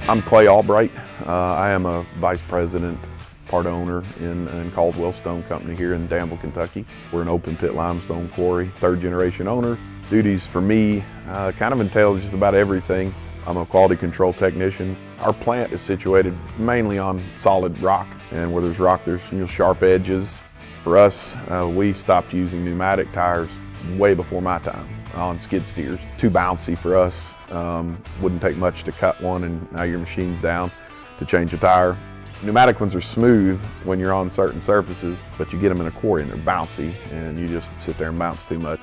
I'm Clay Albright. I am a vice president, part owner in Caldwell Stone Company here in Danville, Kentucky. We're an open pit limestone quarry, third generation owner. Duties for me kind of entail just about everything. I'm a quality control technician. Our plant is situated mainly on solid rock, and where there's rock, there's sharp edges. For us, we stopped using pneumatic tires way before my time on skid steers. Too bouncy for us. Wouldn't take much to cut one, and now your machine's down to change a tire. Pneumatic ones are smooth when you're on certain surfaces, but you get them in a quarry and they're bouncy, and you just sit there and bounce too much.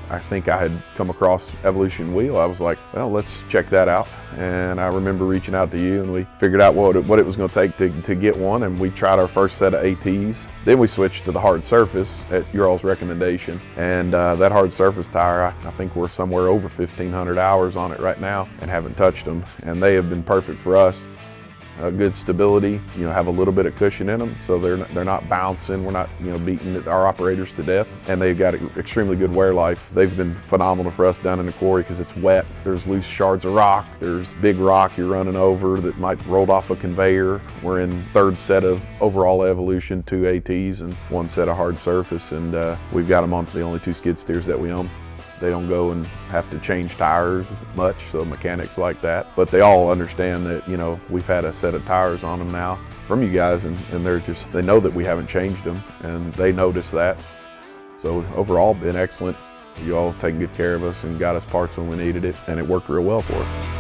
I think I had come across Evolution Wheel. I was like, well, let's check that out. And I remember reaching out to you, and we figured out what it was going to take to get one, and we tried our first set of ATs. Then we switched to the hard surface at your all's recommendation. And that hard surface tire, I think we're somewhere over 1,500 hours on it right now and haven't touched them. And they have been perfect for us. Good stability, have a little bit of cushion in them, so they're not bouncing. We're not, beating our operators to death, and they've got extremely good wear life. They've been phenomenal for us down in the quarry because it's wet. There's loose shards of rock. There's big rock you're running over that might rolled off a conveyor. We're in third set of overall Evolution, 2 ATs and 1 set of hard surface, and we've got them on the only 2 skid steers that we own. They don't go and have to change tires much, so mechanics like that. But they all understand that, we've had a set of tires on them now from you guys, and they know that we haven't changed them, and they notice that. So overall, been excellent. You all taking good care of us and got us parts when we needed it, and it worked real well for us.